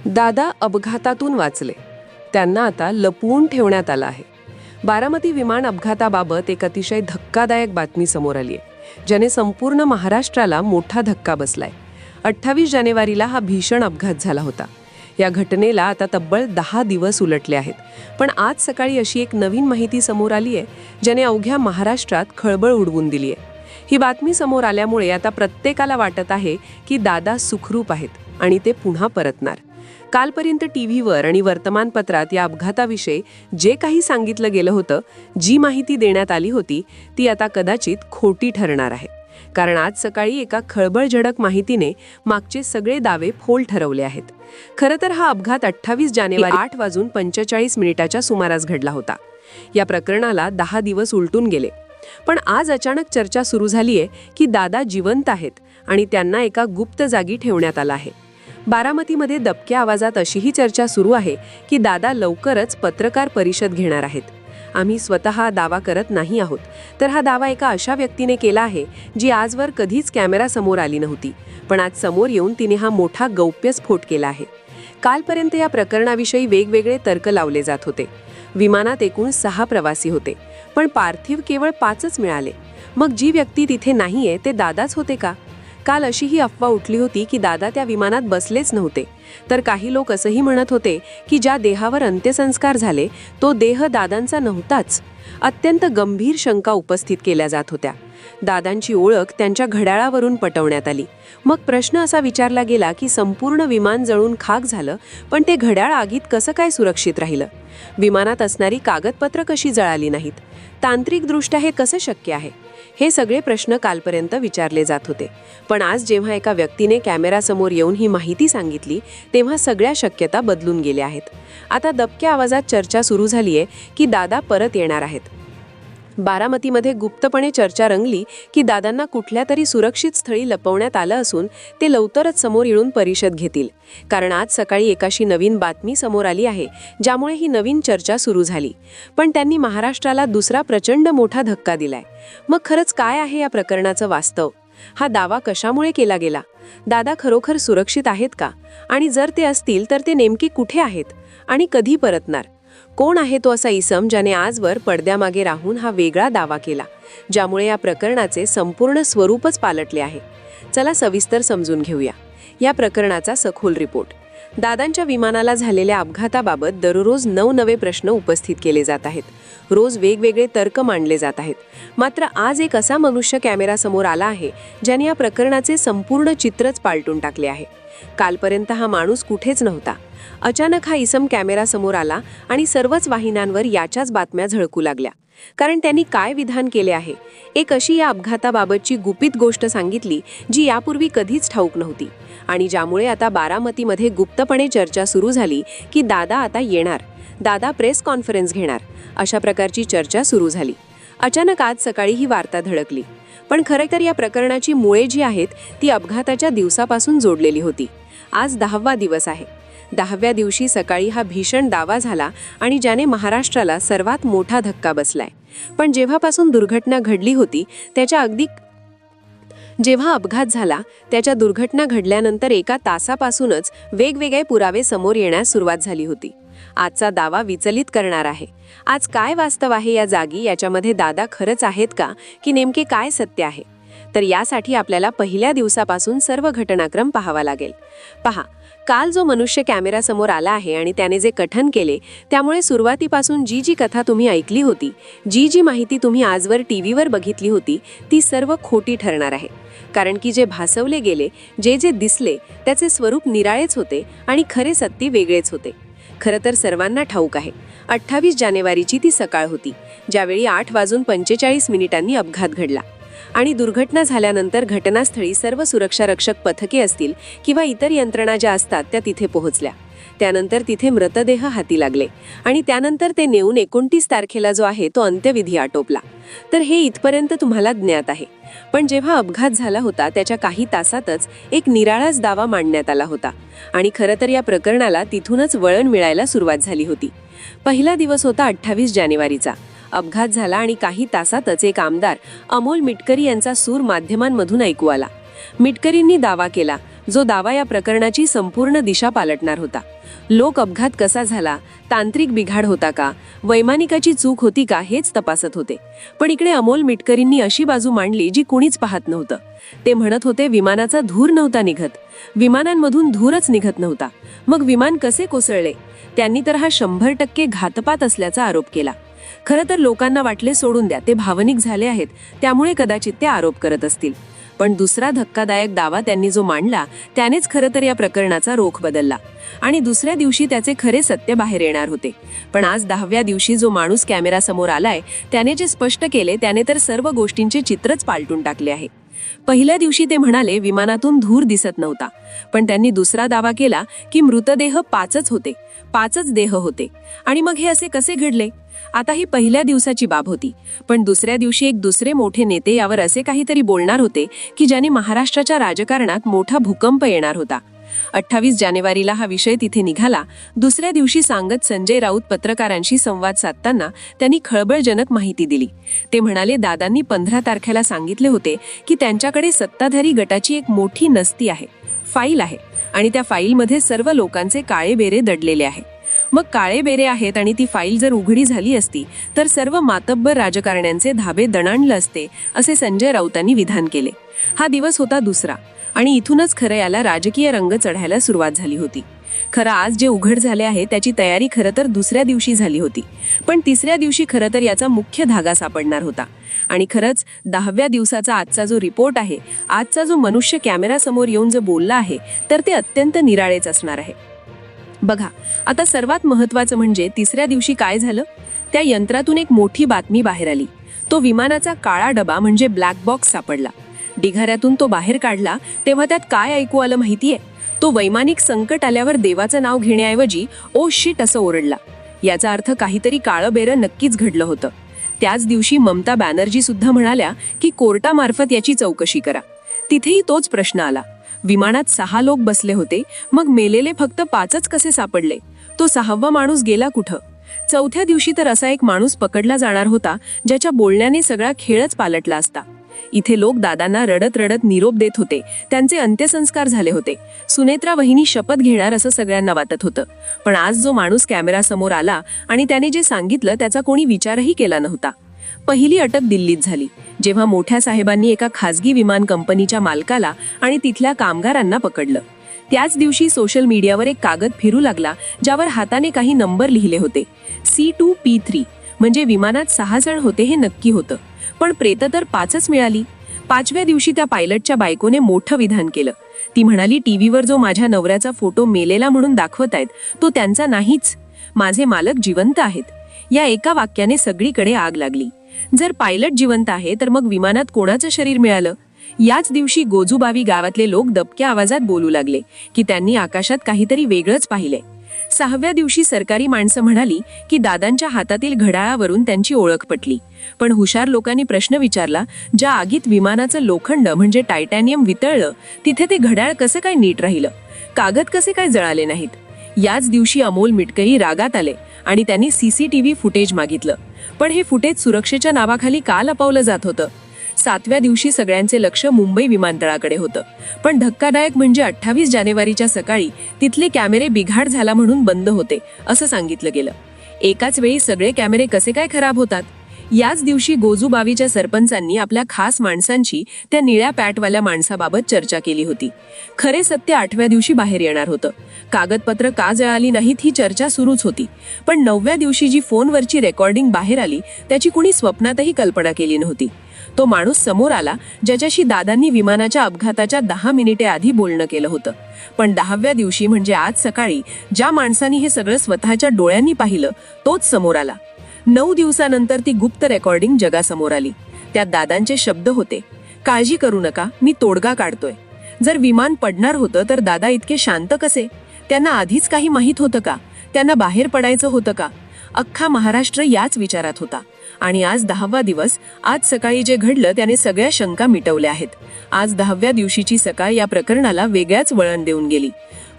दादा अपघातातून वाचले. त्यांना आता लपवून ठेवण्यात आलं आहे. बारामती विमान अपघाताबाबत एक अतिशय धक्कादायक बातमी समोर आली आहे, ज्याने संपूर्ण महाराष्ट्राला मोठा धक्का बसलाय. 28 जानेवारीला हा भीषण अपघात झाला होता. या घटनेला आता तब्बल 10 दिवस उलटले आहेत. पण आज सकाळी अशी एक नवीन माहिती समोर आली आहे, ज्याने अवघ्या महाराष्ट्रात खळबळ उडवून दिली आहे. ही बातमी समोर आल्यामुळे आता प्रत्येकाला वाटत आहे की दादा सुखरूप आहेत आणि ते पुन्हा परतणार. कालपर्यंत टीव्हीवर आणि वर्तमानपत्रात या अपघाताविषयी जे काही सांगितलं गेलं होतं, जी माहिती देण्यात आली होती, ती आता कदाचित खोटी ठरणार आहे. कारण आज सकाळी एका खळबळजनक माहितीने मागचे सगळे दावे फोल ठरवले आहेत. खरं तर हा अपघात 28 जानेवारी 8:45 सुमारास घडला होता. या प्रकरणाला 10 दिवस उलटून गेले. पण आज अचानक चर्चा सुरू झालीये की दादा जिवंत आहेत आणि त्यांना एका गुप्त जागी ठेवण्यात आलं आहे. बारामतीमध्ये दबक्या आवाजात अशीही चर्चा सुरू आहे की दादा लवकरच पत्रकार परिषद घेणार आहेत. आम्ही स्वतः दावा करत नाही आहोत, तर हा दावा एका अशा व्यक्तीने केला आहे जी आजवर कधीच कॅमेरासमोर आली नव्हती. पण आज समोर येऊन तिने हा मोठा गौप्यस्फोट केला आहे. कालपर्यंत या प्रकरणाविषयी वेगवेगळे तर्क लावले जात होते. विमानात एकूण 6 प्रवासी होते, पण पार्थिव केवळ 5च मिळाले. मग जी व्यक्ती तिथे नाहीये ते दादाच होते का? काल अशीही अफवा उठली होती की दादा त्या विमानात बसलेच नव्हते. तर काही लोक असंही म्हणत होते की ज्या देहावर अंत्यसंस्कार झाले तो देह दादांचा नव्हताच. अत्यंत गंभीर शंका उपस्थित केल्या जात होत्या. दादांची ओळख त्यांच्या घड्याळावरून पटवण्यात आली. मग प्रश्न असा विचारला गेला की संपूर्ण विमान जळून खाक झालं, पण ते घड्याळ आगीत कसं काय सुरक्षित राहिलं? विमानात असणारी कागदपत्र कशी जळाली नाहीत? तांत्रिकदृष्ट्या हे कसं शक्य आहे? हे सगळे प्रश्न कालपर्यंत विचारले जात होते. पण आज जेव्हा एका व्यक्तीने कॅमेरासमोर येऊन ही माहिती सांगितली, तेव्हा सगळ्या शक्यता बदलून गेल्या आहेत. आता दबक्या आवाजात चर्चा सुरू झालीये की दादा परत येणार आहेत. बारामतीमध्ये गुप्तपणे चर्चा रंगली की दादांना कुठल्या तरी सुरक्षित स्थळी लपवण्यात आलं असून ते लवकरच समोर येऊन परिषद घेतील. कारण आज सकाळी एकाशी नवीन बातमी समोर आली आहे, ज्यामुळे ही नवीन चर्चा सुरू झाली. पण त्यांनी महाराष्ट्राला दुसरा प्रचंड मोठा धक्का दिलाय. मग खरंच काय आहे या प्रकरणाचं वास्तव? हा दावा कशामुळे केला गेला? दादा खरोखर सुरक्षित आहेत का? आणि जर ते असतील तर ते नेमके कुठे आहेत आणि कधी परतणार? कोण आहे तो असा इसम ज्याने आजवर पडद्यामागे राहून हा वेगळा दावा केला, ज्यामुळे या प्रकरणाचे संपूर्ण स्वरूपच पालटले आहे? चला सविस्तर समजून घेऊया या प्रकरणाचा सखोल रिपोर्ट. दादांच्या विमानाला झालेल्या अपघाताबाबत दररोज नवनवे प्रश्न उपस्थित केले जात आहेत. रोज वेगवेगळे तर्क मांडले जात आहेत. मात्र आज एक असा मनुष्य कॅमेरासमोर आला आहे ज्याने या प्रकरणाचे संपूर्ण चित्रच पालटून टाकले आहे. कालपर्यंत हा माणूस कुठेच नव्हता. अचानक हा इसम कॅमेरासमोर आला आणि सर्वच वाहिन्यांवर याच्याच बातम्या झळकू लागल्या. कारण त्यांनी काय विधान केले आहे? एक अशी या अपघाताबाबतची गुपित गोष्ट सांगितली जी यापूर्वी कधीच ठाऊक नव्हती आणि ज्यामुळे आता बारामतीमध्ये गुप्तपणे चर्चा सुरू झाली की दादा आता येणार, दादा प्रेस कॉन्फरन्स घेणार, अशा प्रकारची चर्चा सुरू झाली. अचानक आज सकाळी ही वार्ता धडकली. पण खरं तर या प्रकरणाची मुळे जी आहेत ती अपघाताच्या दिवसापासून जोडलेली होती. आज 10वा दिवस आहे. 10व्या दिवशी सकाळी हा भीषण दावा झाला आणि ज्याने महाराष्ट्राला सर्वात मोठा धक्का बसलाय. पण जेव्हापासून दुर्घटना घडली होती जेव्हा अपघात झाला त्याच्या दुर्घटना घडल्यानंतर एका तासापासूनच वेगवेगळे पुरावे समोर येण्यास सुरुवात झाली होती. आजचा दावा विचलित करणार आहे. आज काय वास्तव आहे या जागी? याच्यामध्ये दादा खरंच आहेत का, की नेमके काय सत्य आहे? तर यासाठी आपल्याला पहिल्या दिवसापासून सर्व घटनाक्रम पाहावा लागेल. पहा, काल जो मनुष्य कॅमेरासमोर आला आहे आणि त्याने जे कथन केले, त्यामुळे सुरुवातीपासून जी कथा तुम्ही ऐकली होती, जी माहिती तुम्ही आजवर टीव्हीवर बघितली होती, ती सर्व खोटी ठरणार आहे. कारण की जे भासवले गेले, जे दिसले, त्याचे स्वरूप निराळेच होते आणि खरे सत्य वेगळेच होते. खरं तर सर्वांना ठाऊक आहे, 28 जानेवारीची ती सकाळ होती, ज्यावेळी 8:45 अपघात घडला. आणि दुर्घटना झाल्यानंतर घटनास्थळी सर्व सुरक्षारक्षक पथके असतील किंवा इतर यंत्रणा ज्या असतात त्या तिथे पोहोचल्या. त्यानंतर तिथे मृतदेह हाती लागले आणि त्यानंतर ते नेऊन 29 तारखेला जो आहे तो अंत्यविधी आटोपला. तर हे इथपर्यंत तुम्हाला ज्ञात आहे. पण जेव्हा अपघात झाला होता त्याच्या काही तासातच एक निराळाच दावा मांडण्यात आला होता आणि खरं तर या प्रकरणाला तिथूनच वळण मिळायला सुरुवात झाली होती. पहिला दिवस होता 28 जानेवारीचा. अपघात झाला आणि काही तासातच एक आमदार अमोल मिटकरी यांचा सूर माध्यमांमधून ऐकू आला. मिटकरींनी दावा केला, जो दावा या प्रकरणाची संपूर्ण दिशा पालटणार होता. लोक अपघात कसा झाला, तांत्रिक बिघाड होता का, वैमानिकाची चूक होती का, हेच तपासत होते. पण इकडे अमोल मिटकरींनी अशी बाजू मांडली जी कुणीच पाहत नव्हतं. ते म्हणत होते विमानाचा धूर नव्हता निघत, विमानांमधून धूरच निघत नव्हता. मग विमान कसे कोसळले? त्यांनी तर हा 100% घातपात असल्याचा आरोप केला. खरं तर लोकांना वाटले सोडून द्या, ते भावनिक झाले आहेत, त्यामुळे कदाचित ते आरोप करत असतील. पण दुसरा धक्कादायक दावा त्यांनी जो मांडला त्यानेच खरं तर या प्रकरणाचा रोख बदलला. आणि दुसऱ्या दिवशी त्याचे खरे सत्य बाहेर येणार होते. पण आज 10व्या दिवशी जो माणूस कॅमेरासमोर आलाय त्याने जे स्पष्ट केले त्याने तर सर्व गोष्टींचे चित्रच पालटून टाकले आहे. पहिल्या दिवशी ते म्हणाले विमानातून धूर दिसत नव्हता, पण त्यांनी दुसरा दावा केला की मृतदेह 5च होते, 5च देह होते. आणि मग हे असे कसे घडले? आता ही पहिल्या दिवसाची बाब होती, पण दुसऱ्या दिवशी एक दुसरे मोठे नेते यावर असे काहीतरी बोलणार होते की ज्याने महाराष्ट्राच्या राजकारणात मोठा भूकंप येणार होता. 28 जानेवारीला हा विषय तिथे निघाला. दुसऱ्या दिवशी सांगत संजय राऊत पत्रकारांशी संवाद साधताना त्यांनी खळबळजनक माहिती दिली. ते म्हणाले दादांनी 15 तारखेला सांगितले होते की त्यांच्याकडे सत्ताधारी गटाची एक मोठी नस्ती आहे, फाईल आहे, आणि त्या फाईलमध्ये सर्व लोकांचे काळे बेरे दडलेले आहे. मग काळे बेरे आहेत आणि ती फाईल जर उघडी झाली असती तर सर्व मातब्बर राजकारण्यांचे धाबे दणाणले असते, असे संजय राऊतांनी विधान केले. हा दिवस होता दुसरा, आणि इथूनच खरं याला राजकीय रंग चढायला सुरुवात झाली होती. खरं आज जे उघड झाले आहे त्याची तयारी खरं तर दुसऱ्या दिवशी झाली होती, पण तिसऱ्या दिवशी खरं तर याचा मुख्य धागा सापडणार होता. आणि खरंच 10व्या दिवसाचा आजचा जो रिपोर्ट आहे, आजचा जो मनुष्य कॅमेरासमोर येऊन जो बोलला आहे, तर ते अत्यंत निराळेच असणार आहे. बघा, आता सर्वात महत्त्वाचं म्हणजे तिसऱ्या दिवशी काय झालं. त्या यंत्रातून एक मोठी बातमी बाहेर आली. तो विमानाचा काळा डबा म्हणजे ब्लॅक बॉक्स सापडला. ढिगाऱ्यातून तो बाहेर काढला तेव्हा त्यात काय ऐकू आलं माहितीये? तो वैमानिक संकट आल्यावर देवाचं नाव घेण्याऐवजी ओ शिट असं ओरडला. याचा अर्थ काहीतरी काळं बेरं नक्कीच घडलं होतं. त्याच दिवशी ममता बॅनर्जी सुद्धा म्हणाल्या की कोर्टामार्फत याची चौकशी करा. तिथेही तोच प्रश्न आला. विमानात 6 लोक बसले होते, मग मेलेले फक्त 5च कसे सापडले? तो 6वा माणूस गेला कुठं? चौथ्या दिवशी तर असा एक माणूस पकडला जाणार होता ज्याच्या बोलण्याने सगळा खेळच पालटला असता. इथे लोक दादांना रडत रडत निरोप देत होते. त्यांचे अंत्यसंस्कार झाले होते. सुनेत्रा वहिनी शपथ घेणार असं सगळ्यांना वाटत होतं. पण आज जो माणूस कॅमेरासमोर आला आणि त्याने जे सांगितलं त्याचा कोणी विचारही केला नव्हता. पहिली अटक दिल्लीत झाली, जेव्हा मोठ्या साहेबांनी एका खासगी विमान कंपनीच्या मालकाला आणि तिथल्या कामगारांना पकडलं. त्याच दिवशी सोशल मीडियावर एक कागद फिरू लागला ज्यावर हाताने काही नंबर लिहिले होते. C2P3 म्हणजे विमानात 6 जण होते हे नक्की होतं, पण प्रेत तर 5च मिळाली. 5व्या दिवशी त्या पायलटच्या बायकोने मोठं विधान केलं. ती म्हणाली टीव्हीवर जो माझ्या नवऱ्याचा फोटो मेलेला म्हणून दाखवतायत तो त्यांचा नाहीच, माझे मालक जिवंत आहेत. या एका वाक्याने सगळीकडे आग लागली. जर पायलट जिवंत आहे तर मग विमानात कोणाचं शरीर मिळालं? याच दिवशी गोजूबावी गावातले लोक दबक्या आवाजात बोलू लागले की त्यांनी आकाशात काहीतरी वेगळंच पाहिले. 6व्या दिवशी सरकारी माणसं म्हणाली की दादांच्या हातातील घड्याळावरून त्यांची ओळख पटली. पण हुशार लोकांनी प्रश्न विचारला, ज्या आगीत विमानाचं लोखंड म्हणजे टायटॅनियम वितळलं तिथे ते घड्याळ कसं काय नीट राहिलं? कागद कसे काय जळाले नाहीत? याच दिवशी अमोल मिटकरी रागात आले आणि त्यांनी CCTV फुटेज मागितलं. पण हे फुटेज सुरक्षेच्या नावाखाली का लपवलं जात होतं? 7व्या दिवशी सगळ्यांचे लक्ष मुंबई विमानतळाकडे होतं. पण धक्कादायक म्हणजे 28 जानेवारीच्या सकाळी तिथले कॅमेरे बिघाड झाला म्हणून बंद होते असं सांगितलं गेलं. एकाच वेळी सगळे कॅमेरे कसे काय खराब होतात? याच दिवशी गोजूबावीच्या सरपंचांनी आपल्या खास माणसांची त्या निळ्या पॅटवाल्या माणसाबाबत चर्चा केली होती. खरे सत्य 8व्या दिवशी बाहेर येणार होतं. कागदपत्र का जळाली नाहीत ही चर्चा सुरूच होती. पण 9व्या दिवशी जी फोनवरची रेकॉर्डिंग बाहेर आली त्याची कुणी स्वप्नातही कल्पना केली नव्हती. तो माणूस समोर आला ज्याच्याशी दादांनी विमानाच्या अपघाताच्या 10 मिनिटे आधी बोलणं केलं होतं. पण 10व्या दिवशी म्हणजे आज सकाळी ज्या माणसाने हे सगळं स्वतःच्या डोळ्यांनी पाहिलं तोच समोर आला. 9 दिवसानंतर ती गुप्त रेकॉर्डिंग जगासमोर आली. त्यात दादांचे शब्द होते, काळजी करू नका, मी तोडगा काढतोय. जर विमान पडणार होतं तर दादा इतके शांत कसे? त्यांना आधीच काही माहीत होतं का? त्यांना बाहेर पडायचं होतं का? अख्खा महाराष्ट्र याच विचारात होता. आणि आज 10वा दिवस, आज सकाळी जे घडलं त्याने सगळ्या शंका मिटवल्या आहेत. आज 10व्या दिवशीची सकाळ या प्रकरणाला वेगळ्याच वळण देऊन गेली.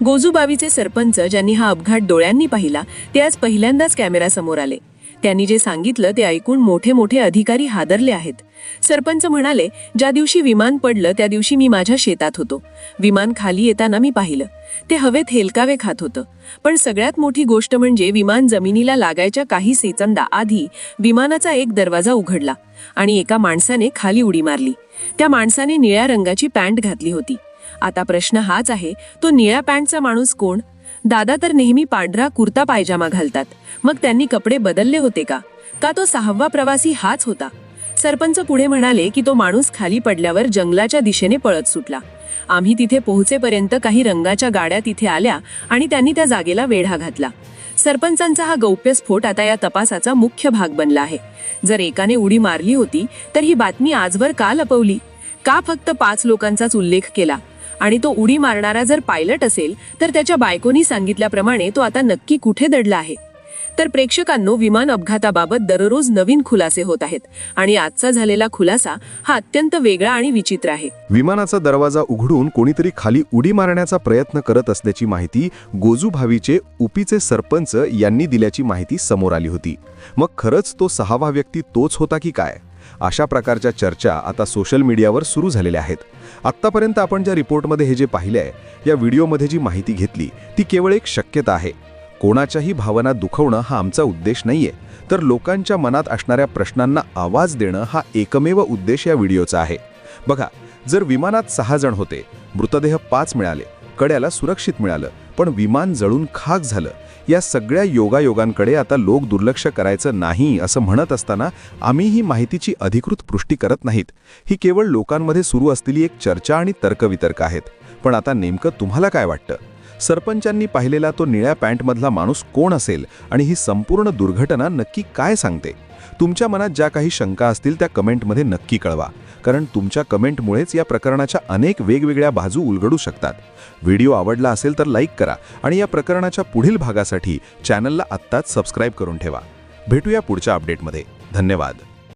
गोजूबावीचे सरपंच ज्यांनी हा अपघात डोळ्यांनी पाहिला ते आज पहिल्यांदाच कॅमेरासमोर आले. त्यांनी जे सांगितलं ते ऐकून मोठे मोठे अधिकारी हादरले आहेत. सरपंच म्हणाले, ज्या दिवशी विमान पडलं त्या दिवशी मी माझ्या शेतात होतो. विमान खाली येताना मी पाहिलं. ते हवेत हेलकावे खात होतं. पण सगळ्यात मोठी गोष्ट म्हणजे विमान जमिनीला लागायच्या काही सेकंदा आधी विमानाचा एक दरवाजा उघडला आणि एका माणसाने खाली उडी मारली. त्या माणसाने निळ्या रंगाची पॅन्ट घातली होती. आता प्रश्न हाच आहे, तो निळ्या पॅन्टचा माणूस कोण? दादा तर नेहमी पांढरा कुर्ता पायजामा घालतात. मग त्यांनी कपडे बदलले होते का? का तो 6वा प्रवासी हाच होता? सरपंच पुढे म्हणाले की तो माणूस खाली पडल्यावर जंगलाच्या दिशेने पळत सुटला. आम्ही तिथे पोहोचेपर्यंत काही रंगाच्या गाड्या तिथे आल्या आणि त्यांनी त्या जागेला वेढा घातला. सरपंचांचा हा गौप्यस्फोट आता या तपासाचा मुख्य भाग बनला आहे. जर एकाने उडी मारली होती तर ही बातमी आजवर का लपवली? का फक्त 5 लोकांचाच उल्लेख केला? आणि तो उडी मारणारा जर पायलट असेल तर त्याच्या बायकोनी सांगितल्याप्रमाणे तो आता नक्की कुठे दडला आहे? तर प्रेक्षकांनो, विमान अपघाताबाबत दररोज नवीन खुलासे होत आहेत आणि आजचा झालेला खुलासा हा अत्यंत वेगळा आणि विचित्र आहे. विमानाचा दरवाजा उघडून कोणीतरी खाली उडी मारण्याचा प्रयत्न करत असल्याची माहिती गोजूभावीचे उपीचे सरपंच यांनी दिल्याची माहिती समोर आली होती. मग खरंच तो 6वा व्यक्ती तोच होता की काय? अशा प्रकारच्या चर्चा आता सोशल मीडियावर सुरू झालेल्या आहेत. आत्तापर्यंत आपण ज्या रिपोर्टमध्ये हे जे पाहिले आहे, या व्हिडिओमध्ये जी माहिती घेतली ती केवळ एक शक्यता आहे. कोणाच्याही भावना दुखवणं हा आमचा उद्देश नाहीये, तर लोकांच्या मनात असणाऱ्या प्रश्नांना आवाज देणं हा एकमेव उद्देश या व्हिडिओचा आहे. बघा, जर विमानात 6 जण होते, मृतदेह 5 मिळाले, कड्याला सुरक्षित मिळालं, पण विमान जळून खाक झालं, या सगळ्या योगायोगांकडे आता लोक दुर्लक्ष करायचं नाही असं म्हणत असताना आम्ही ही माहितीची अधिकृत पुष्टी करत नाहीत. ही केवळ लोकांमध्ये सुरू असलेली एक चर्चा आणि तर्कवितर्क आहेत. पण आता नेमकं तुम्हाला काय वाटतं? सरपंचांनी पाहिलेला तो निळ्या पॅन्टमधला माणूस कोण असेल आणि ही संपूर्ण दुर्घटना नक्की काय सांगते? तुमच्या मनात ज्या काही शंका असतील त्या कमेंटमध्ये नक्की कळवा, कारण तुमच्या कमेंटमुळेच या प्रकरणाच्या अनेक वेगवेगळ्या बाजू उलगडू शकतात. व्हिडिओ आवडला असेल तर लाईक करा आणि या प्रकरणाच्या पुढील भागासाठी चॅनलला आत्ताच सबस्क्राईब करून ठेवा. भेटूया पुढच्या अपडेटमध्ये. धन्यवाद.